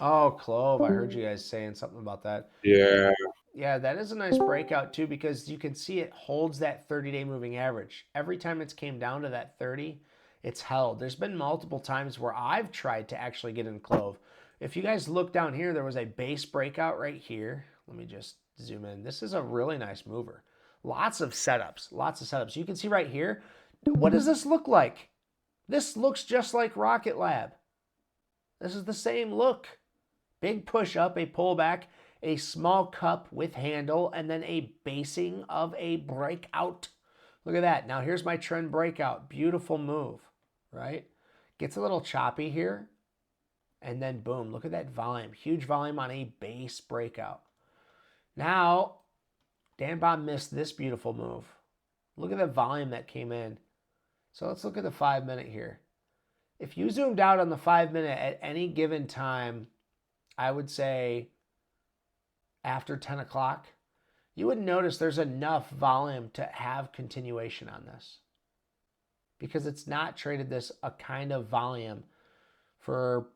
Oh, Clove. I heard you guys saying something about that. Yeah, Yeah, that is a nice breakout too because you can see it holds that 30-day moving average. Every time it's came down to that 30, it's held. There's been multiple times where I've tried to actually get in Clove. If you guys look down here, there was a base breakout right here. Let me just zoom in. This is a really nice mover. Lots of setups, lots of setups. You can see right here. What does this look like? This looks just like Rocket Lab. This is the same look. Big push up, a pullback, a small cup with handle, and then a basing of a breakout. Look at that. Now here's my trend breakout. Beautiful move, right? Gets a little choppy here, and then boom, look at that volume. Huge volume on a base breakout. Now, Dan Bob missed this beautiful move. Look at the volume that came in. So let's look at the 5-minute here. If you zoomed out on the 5-minute at any given time, I would say after 10 o'clock, you would notice there's enough volume to have continuation on this because it's not traded this a kind of volume for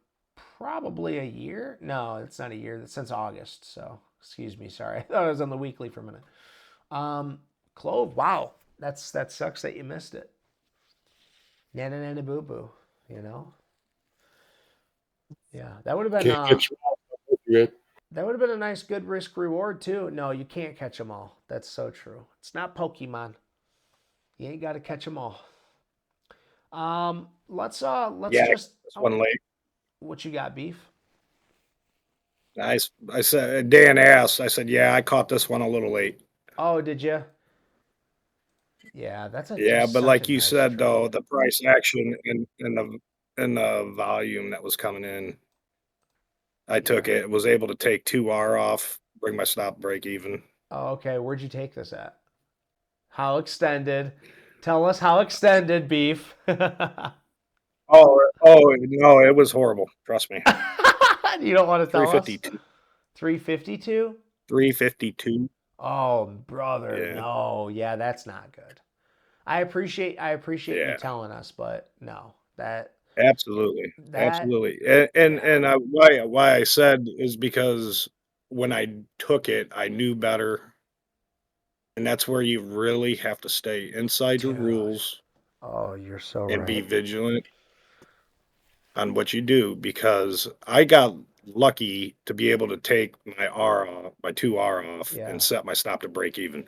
probably a year. No, it's not a year. That's since August. So excuse me. Sorry. I thought I was on the weekly for a minute. Clove. Wow. That sucks that you missed it. Nana nana boo boo, you know? Yeah, that would have been Can't catch them all. that would have been a nice good risk reward too. No, you can't catch them all. That's so true. It's not Pokemon. You ain't got to catch them all. Let's Yeah, just this one late. what you got, beef? I said, Dan asked, I said, yeah, I caught this one a little late. Oh, did you? Yeah, Yeah, that's but such a like you nice said trade. though, the price action and the volume that was coming in, I took Yeah. it, was able to take 2R off, bring my stop break even. Oh, okay. Where'd you take this at? How extended? Tell us how extended, beef. Oh no, it was horrible. Trust me. You don't want to tell us? 352. 352? 352. Oh, brother, Yeah. no. Yeah, that's not good. I appreciate you Yeah. telling us, but no. Absolutely. That Absolutely. And yeah. why I said is because when I took it, I knew better. And that's where you really have to stay inside your Dude. rules Oh, you're so and be right. vigilant on what you do because I got lucky to be able to take my R off, my 2R off and Yeah. set my stop to break even.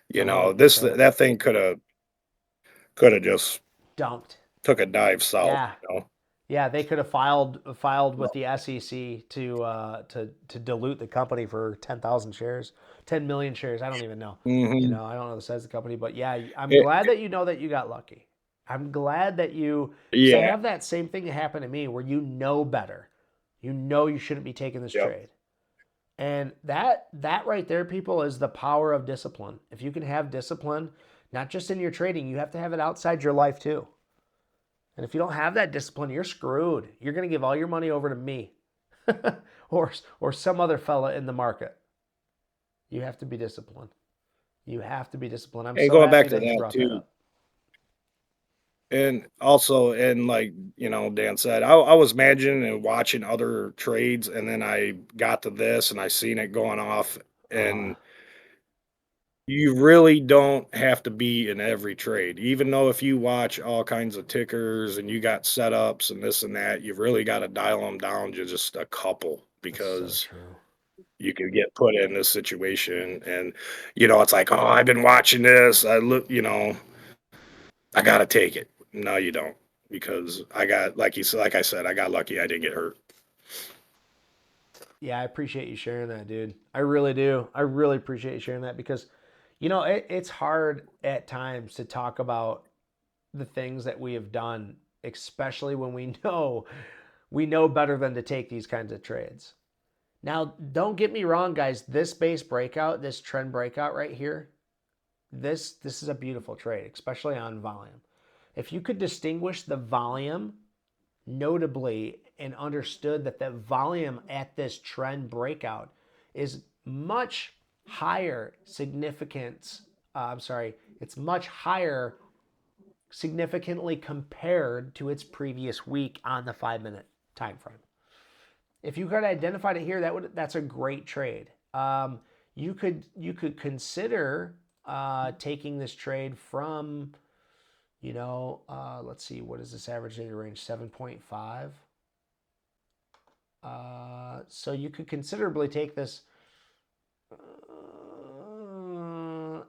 You know, this 100%. that thing could have just Dumped. took a dive south, Yeah. you know. Yeah, they could have filed with the SEC to dilute the company for 10,000 shares, 10 million shares. I don't even know. Mhm. I don't know the size of the company, but yeah, I'm It, glad that you know that you got lucky. I'm glad that because I yeah. have that same thing that happened to me where you know better. You know you shouldn't be taking this Yep. trade. And that right there, people, is the power of discipline. If you can have discipline, not just in your trading, you have to have it outside your life too. And if you don't have that discipline, you're screwed. You're going to give all your money over to me or some other fella in the market. You have to be disciplined. You have to be disciplined. I'm And so going happy back to that you that brought that too. up. And also, and like, Dan said, I was imagining and watching other trades, and then I got to this and I seen it going off. Uh, And you really don't have to be in every trade. Even though if you watch all kinds of tickers and you got setups and this and that, you really got to dial them down to just a couple that's so because true. you could get put in this situation. And, it's like, oh, I've been watching this. I look, I got to take it. No, you don't. Because I got, like I said, I got lucky. I didn't get hurt. Yeah, I appreciate you sharing that, dude. I really do. I really appreciate you sharing that because, it's hard at times to talk about the things that we have done, especially when we know better than to take these kinds of trades. Now, don't get me wrong, guys. This base breakout, this trend breakout right here, this is a beautiful trade, especially on volume. If you could distinguish the volume notably and understood that the volume at this trend breakout is much higher significance. I'm sorry, it's much higher significantly compared to its previous week on the 5-minute time frame. If you could identify it here, that's a great trade. You could consider taking this trade from, let's see, what is this average daily range? 7.5. So you could considerably take this.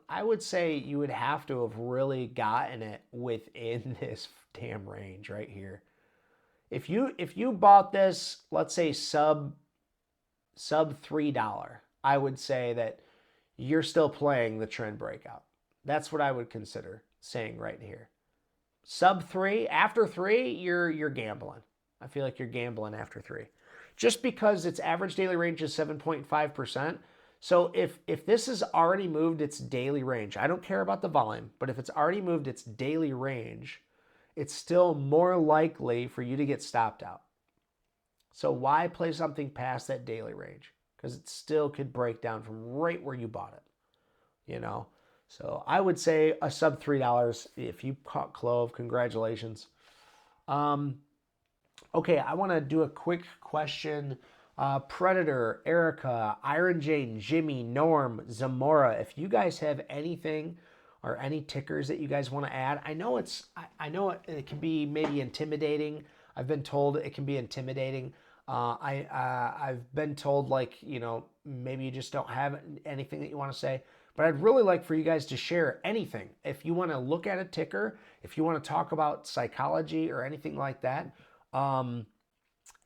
I would say you would have to have really gotten it within this damn range right here. If you bought this, let's say sub $3, I would say that you're still playing the trend breakout. That's what I would consider saying right here. Sub 3, after 3, you're gambling. I feel like you're gambling after 3. Just because its average daily range is 7.5%. So if this has already moved its daily range, I don't care about the volume, but if it's already moved its daily range, it's still more likely for you to get stopped out. So why play something past that daily range? Because it still could break down from right where you bought it. So I would say a sub $3. If you caught Clove, congratulations. Okay, I want to do a quick question. Predator, Erica, Iron Jane, Jimmy, Norm, Zamora, if you guys have anything or any tickers that you guys want to add. I know it can be maybe intimidating. I've been told it can be intimidating. I've been told, like, maybe you just don't have anything that you want to say. But I'd really like for you guys to share anything. If you want to look at a ticker, if you want to talk about psychology or anything like that,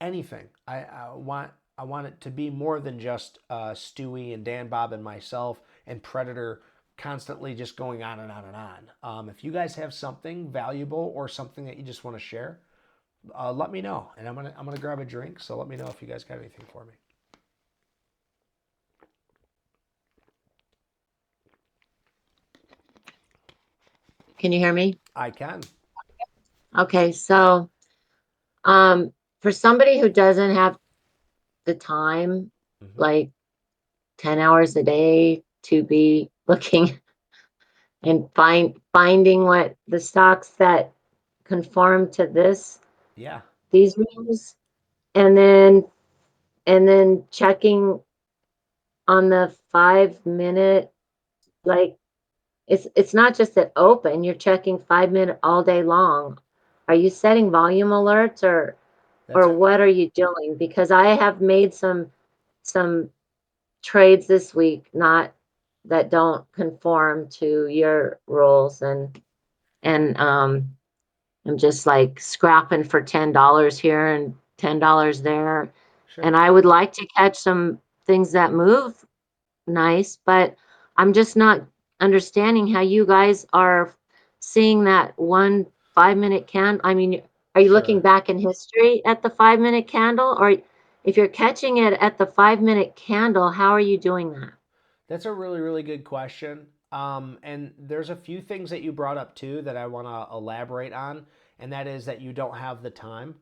anything. I want it to be more than just Stewie and Dan, Bob, and myself and Predator constantly just going on and on and on. If you guys have something valuable or something that you just want to share, let me know. And I'm gonna grab a drink. So let me know if you guys got anything for me. Can you hear me? I can. Okay, so for somebody who doesn't have the time, like 10 hours a day to be looking and finding what the stocks that conform to Yeah. these rules, and then checking on the 5 minute, like it's not just at open, you're checking 5 minute all day long. Are you setting volume alerts, or what are you doing? Because I have made some trades this week not that don't conform to your rules, and I'm just like scrapping for $10 here and $10 there. Sure. And I would like to catch some things that move nice, but I'm just not understanding how you guys are seeing that one 5 minute candle. I mean, are you looking Sure. back in history at the 5 minute candle? Or if you're catching it at the 5 minute candle, how are you doing that? That's a really, really good question. And there's a few things that you brought up too that I want to elaborate on, and that is that you don't have the time.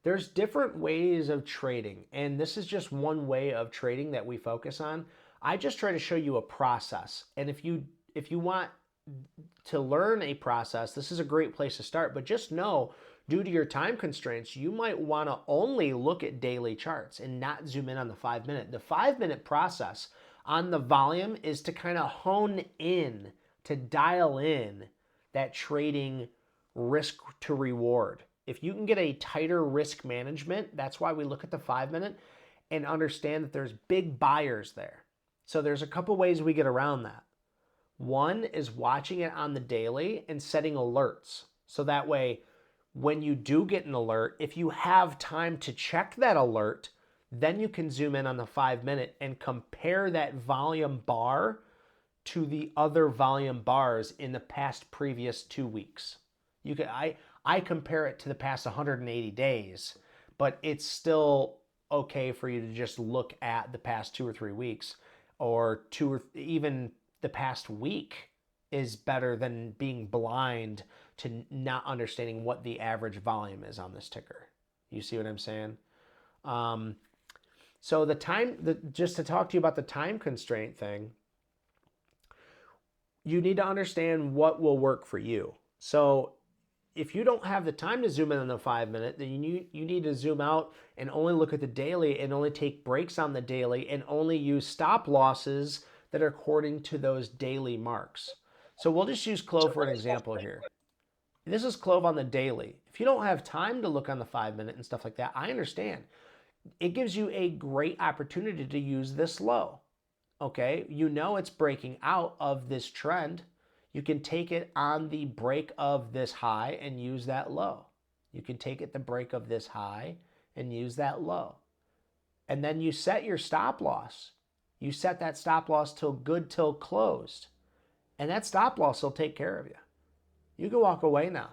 There's different ways of trading, and this is just one way of trading that we focus on. I just try to show you a process, and if you want to learn a process, this is a great place to start. But just know, due to your time constraints, you might want to only look at daily charts and not zoom in on the 5 minute. The 5 minute process on the volume is to kind of hone in, to dial in that trading risk to reward. If you can get a tighter risk management, that's why we look at the 5 minute and understand that there's big buyers there. So there's a couple ways we get around that. One is watching it on the daily and setting alerts. So that way, when you do get an alert, if you have time to check that alert, then you can zoom in on the 5 minute and compare that volume bar to the other volume bars in the past previous 2 weeks. I compare it to the past 180 days, but it's still okay for you to just look at the past 2 or 3 weeks, or even the past week is better than being blind to not understanding what the average volume is on this ticker. You see what I'm saying? So just to talk to you about the time constraint thing, you need to understand what will work for you. So if you don't have the time to zoom in on the 5 minute, then you need to zoom out and only look at the daily and only take breaks on the daily and only use stop losses that are according to those daily marks. So we'll just use Clove for an example here. This is Clove on the daily. If you don't have time to look on the 5 minute and stuff like that, I understand. It gives you a great opportunity to use this low. Okay, it's breaking out of this trend. You can take it on the break of this high and use that low. You can take it the break of this high and use that low. And then you set your stop loss. You set that stop loss till closed. And that stop loss will take care of you. You can walk away now.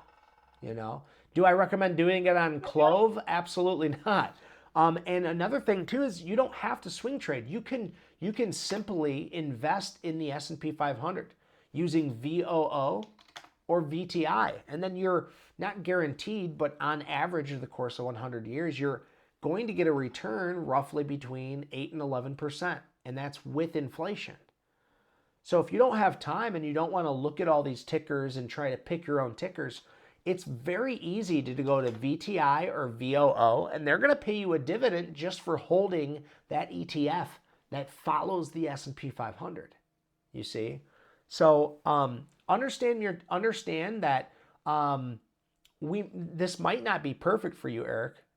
Do I recommend doing it on Clove? Absolutely not. And another thing too is you don't have to swing trade. You can simply invest in the S&P 500 using VOO or VTI. And then you're not guaranteed, but on average of the course of 100 years, you're going to get a return roughly between 8 and 11%. And that's with inflation. So if you don't have time and you don't want to look at all these tickers and try to pick your own tickers, it's very easy to go to VTI or VOO, and they're going to pay you a dividend just for holding that ETF that follows the S&P 500. You see? So understand that this might not be perfect for you,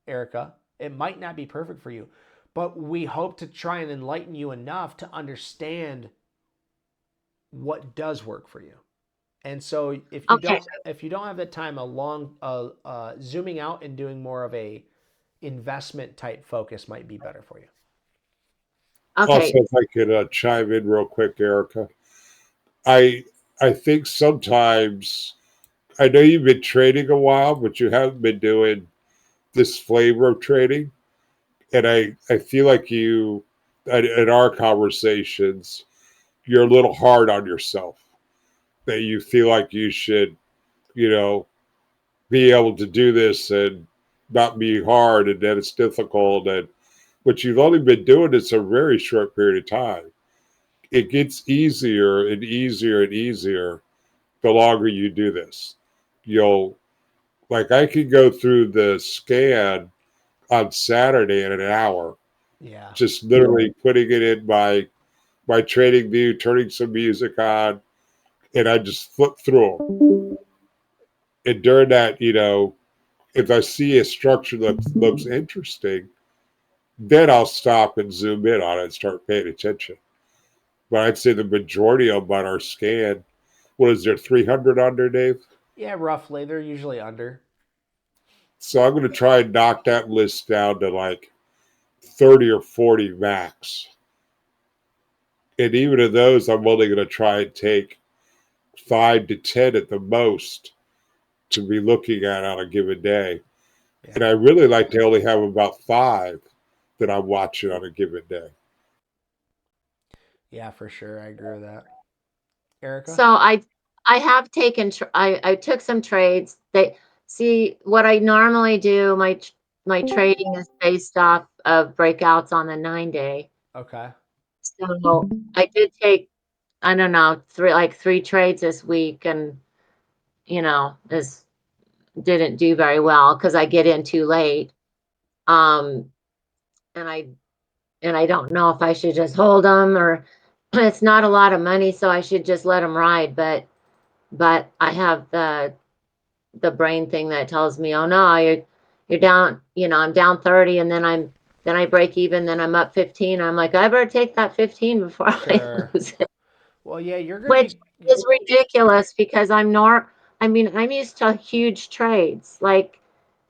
Erica. It might not be perfect for you, but we hope to try and enlighten you enough to understand what does work for you. And so Okay. if you don't have the time, zooming out and doing more of a investment type focus might be better for you. Also, Okay. if I could chime in real quick, Erica, I I think sometimes I know you've been trading a while, but you haven't been doing this flavor of trading, and I feel like you in our conversations you're a little hard on yourself that you feel like you should, you know, be able to do this and not be hard and that it's difficult and but you've only been doing this a very short period of time. It gets easier and easier and easier the longer you do this. You'll like I could go through the scan on Saturday in an hour, Yeah. just literally putting it in my trading view, turning some music on, and I just flip through them. And during that, if I see a structure that looks interesting, then I'll stop and zoom in on it and start paying attention. But I'd say the majority of them on our scan, what is there, 300 under, Dave? Yeah, roughly. They're usually under. So I'm going to try and knock that list down to like 30 or 40 max. And even of those, I'm only going to try and take 5 to 10 at the most to be looking at on a given day. Yeah. And I really like to only have about 5 that I'm watching on a given day. Yeah, for sure. I agree with that. Erica? So I have taken I took some trades. They see what I normally do. My trading is based off of breakouts on the 9-day. Okay. So I did take, I don't know, three trades this week, and this didn't do very well because I get in too late. Um, and I don't know if I should just hold them, or it's not a lot of money, so I should just let them ride. But I have the brain thing that tells me, oh no, you're down, I'm down 30, and then I break even, then I'm up 15. I'm like, I better take that 15 before I Sure. lose it. Well, yeah, you're going to Which be. is ridiculous because I'm used to huge trades. Like,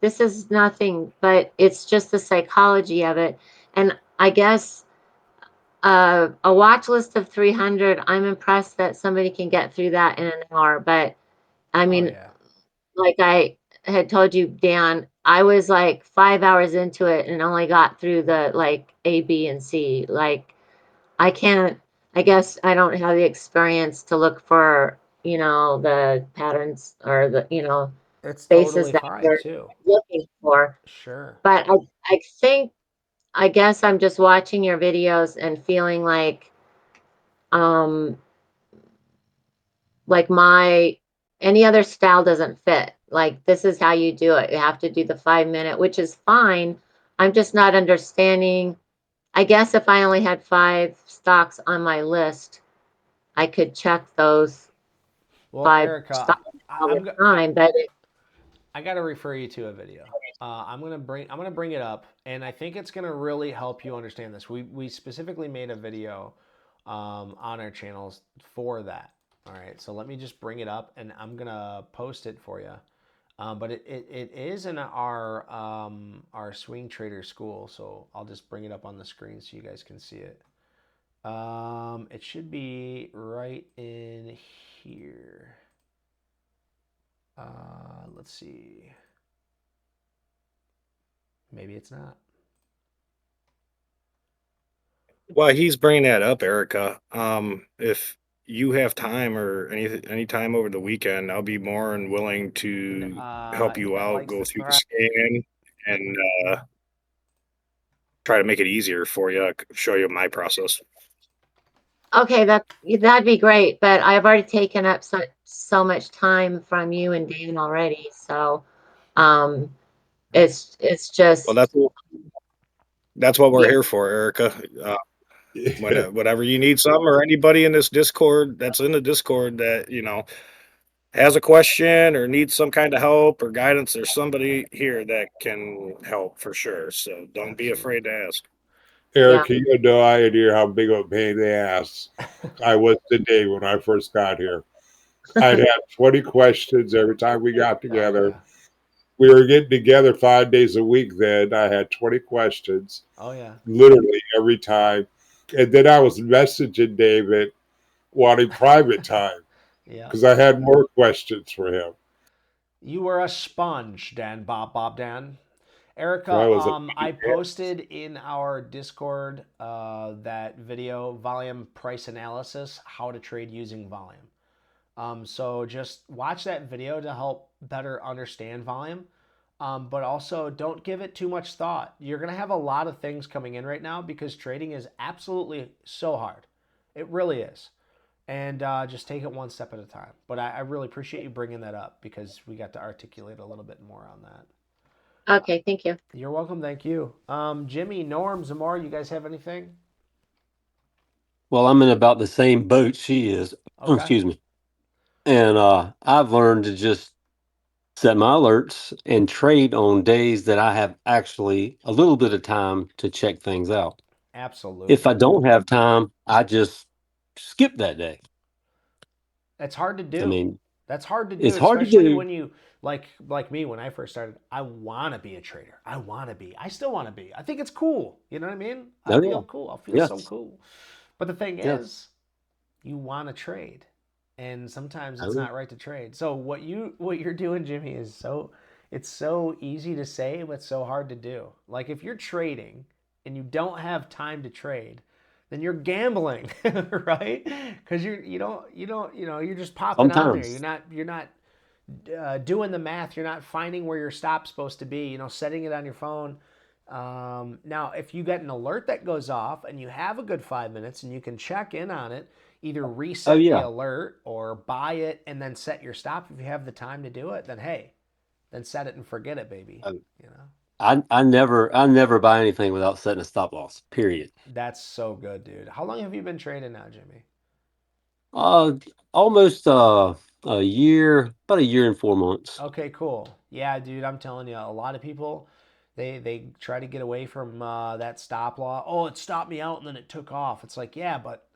this is nothing, but it's just the psychology of it. And I guess a watch list of 300, I'm impressed that somebody can get through that in an hour. But I Oh, mean, yeah. like I had told you, Dan, I was like 5 hours into it and only got through the like A, B, and C. Like, I can't, I guess I don't have the experience to look for, the patterns or the It's spaces totally that fine, you're too. looking for. Sure. But I think, I guess I'm just watching your videos and feeling um, like any other style doesn't fit. Like, this is how you do it. You have to do the 5 minute, which is fine. I'm just not understanding. I guess if I only had 5 stocks on my list, I could check those Well, 5 Erica, stocks all the time, but I got to refer you to a video. I'm gonna bring it up, and I think it's gonna really help you understand this. We specifically made a video on our channels for that. All right, so let me just bring it up, and I'm gonna post it for you. But it is in our swing trader school, so I'll just bring it up on the screen so you guys can see it. It should be right in here. Let's see. Maybe it's not. While he's bringing that up, Erica, if you have time or any time over the weekend, I'll be more than willing to help you out, Likes go the through the thrive. scan, and try to make it easier for you. Show you my process. okay, that'd be great. But I've already taken up so much time from you and Dan already. So um it's Well, just, that's what we're yeah. here for, Erica. Whenever you need something, or anybody in this Discord that's in the Discord that, has a question or needs some kind of help or guidance, there's somebody here that can help for sure. So don't be afraid to ask. Eric, you have no idea how big of a pain in the ass I was today when I first got here. I'd have 20 questions every time we got together. Oh, yeah. We were getting together 5 days a week then. I had 20 questions. Oh, yeah. Literally every time. And then I was messaging David wanting private time Yeah. because I had more questions for him. You were a sponge, Dan. Erica, I was I posted in our Discord that video, volume price analysis, how to trade using volume. So just watch that video to help better understand volume. But also don't give it too much thought. You're going to have a lot of things coming in right now because trading is absolutely so hard. It really is. And just take it one step at a time. But I really appreciate you bringing that up because we got to articulate a little bit more on that. Okay, thank you. You're welcome. Thank you. Jimmy, Norm, Zamora, you guys have anything? Well, I'm in about the same boat she is. Okay. Excuse me. And I've learned to just set my alerts and trade on days that I have actually a little bit of time to check things out. Absolutely. If I don't have time, I just skip that day. That's hard to do. I mean, that's hard to do, it's hard to especially do. when you like me when I first started. I want to be a trader. I want to be. I still want to be. I think it's cool. You know what I mean? I Oh, feel yeah. cool. I feel Yes. so cool. But the thing Yes. is, you want to trade, and sometimes Oh, it's yeah. not right to trade. So what you're doing, Jimmy, is it's so easy to say, but so hard to do. Like if you're trading and you don't have time to trade, then you're gambling, right? Because you're just popping on there. Sometimes. You're not doing the math. You're not finding where your stop's supposed to be. Setting it on your phone. Now, if you get an alert that goes off and you have a good 5 minutes and you can check in on it, either Oh, reset the yeah. alert or buy it and then set your stop if you have the time to do it. Then hey, then set it and forget it, baby. I never buy anything without setting a stop loss. Period. That's so good, dude. How long have you been trading now, Jimmy? Almost a year, about a year and 4 months. Okay, cool. Yeah, dude, I'm telling you, a lot of people they try to get away from that stop loss. Oh, it stopped me out and then it took off. It's like, yeah, but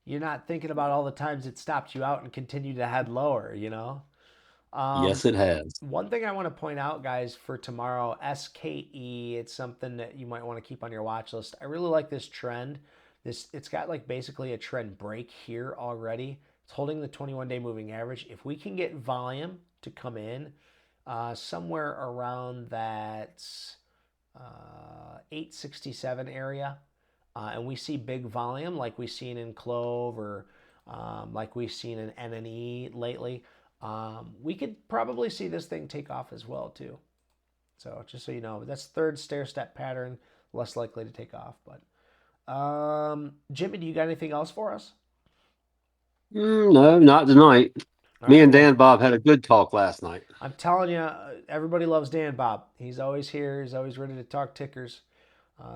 you're not thinking about all the times it stopped you out and continued to head lower, Yes, it has. One thing I want to point out, guys, for tomorrow, SKE, it's something that you might want to keep on your watch list. I really like this trend. It's got like basically a trend break here already. It's holding the 21-day moving average. If we can get volume to come in somewhere around that 867 area, and we see big volume like we've seen in Clove or like we've seen in NNE lately, we could probably see this thing take off as well too. So just so you know, that's third stair step pattern, less likely to take off. But Jimmy, do you got anything else for us? No, not tonight. All Me right, and well, Dan Bob had a good talk last night. I'm telling you, everybody loves Dan Bob. He's always here. He's always ready to talk tickers.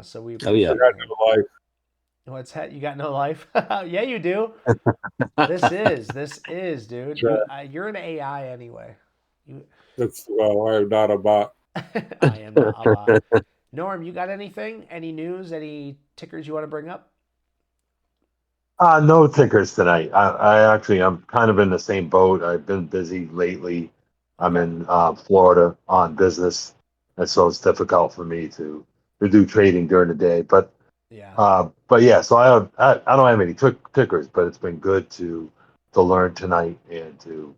So we Oh, yeah. appreciate him. Life. What's that? You got no life? Yeah, you do. This is, dude. Sure. You're an AI anyway. I'm not a bot. I am not a bot. Norm, you got anything? Any news? Any tickers you want to bring up? No tickers tonight. I'm kind of in the same boat. I've been busy lately. I'm Okay. in Florida on business, and so it's difficult for me to do trading during the day. But Yeah. yeah, so I don't have any tickers, but it's been good to learn tonight and to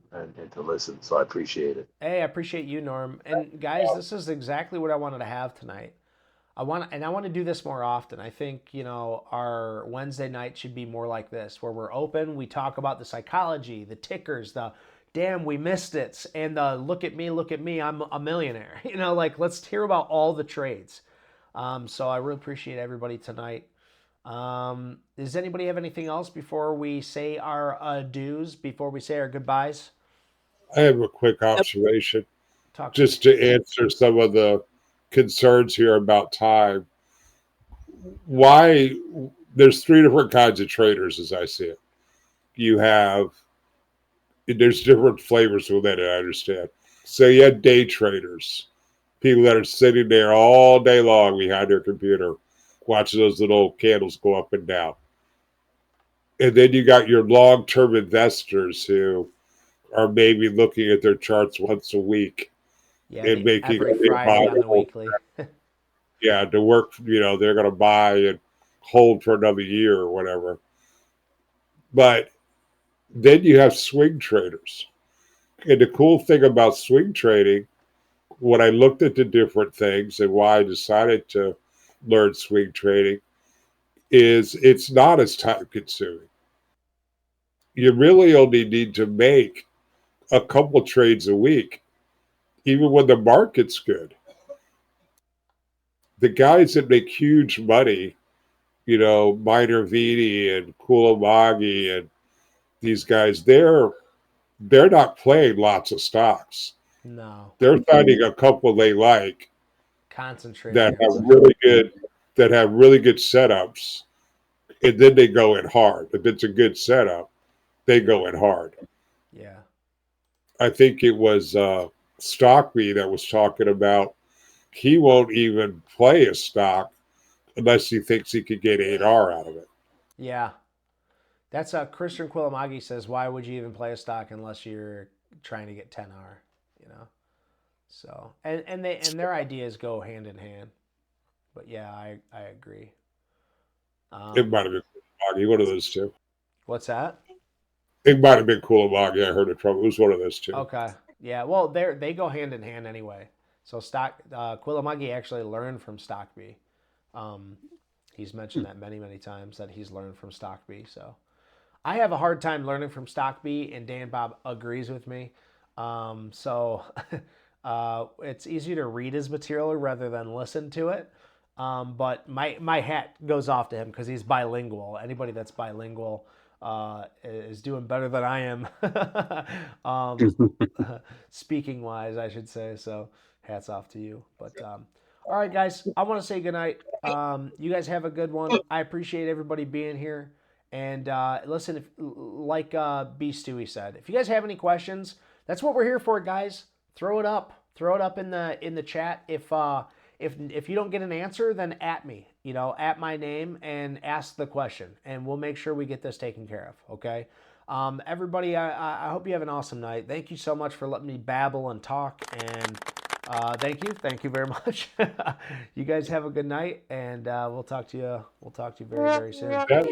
listen. So I appreciate it. Hey, I appreciate you, Norm. And guys, this is exactly what I wanted to have tonight. I want to do this more often. I think, our Wednesday night should be more like this, where we're open, we talk about the psychology, the tickers, the damn, we missed it, and the look at me, I'm a millionaire. Let's hear about all the trades. So I really appreciate everybody tonight. Does anybody have anything else before we say our adieus, before we say our goodbyes? I have a quick observation Talk just to answer some of the concerns here about time. Why there's three different kinds of traders as I see it. There's different flavors with that, I understand. So you have day traders, people that are sitting there all day long behind their computer, watching those little candles go up and down. And then you got your long-term investors who are maybe looking at their charts once a week Yeah, and making every Friday on the weekly. yeah, to work, they're going to buy and hold for another year or whatever. But then you have swing traders. And the cool thing about swing trading, when I looked at the different things and why I decided to learn swing trading, is it's not as time consuming. You really only need to make a couple trades a week, even when the market's good. The guys that make huge money, Minor Vidi and Kulamagi and these guys, they're not playing lots of stocks. No. They're finding a couple they like Concentrating. that have really good setups, and then they go in hard. If it's a good setup, they go in hard. Yeah. I think it was Stockby that was talking about he won't even play a stock unless he thinks he could get 8R out of it. Yeah. That's Christian Quilamagi says, why would you even play a stock unless you're trying to get 10R, So, and their ideas go hand in hand. But yeah, I agree. It might have been Kulamagi, one of those two. What's that? It might have been Kulamagi. I heard it from. It was one of those two. Okay. Yeah. Well, they go hand in hand anyway. So Quilamagi actually learned from Stockby. He's mentioned that many times that he's learned from Stockby. So I have a hard time learning from Stockby, and Dan Bob agrees with me. So it's easier to read his material rather than listen to it. But my hat goes off to him because he's bilingual. Anybody that's bilingual is doing better than I am, speaking wise, I should say. So hats off to you. But all right, guys, I want to say goodnight. You guys have a good one. I appreciate everybody being here. And listen, like B. Stewie said, if you guys have any questions, that's what we're here for, guys. Throw it up in the chat. If you don't get an answer, then at me, at my name and ask the question, and we'll make sure we get this taken care of. Okay. Everybody, I hope you have an awesome night. Thank you so much for letting me babble and talk, and thank you very much. You guys have a good night, and we'll talk to you very, very soon. Yeah.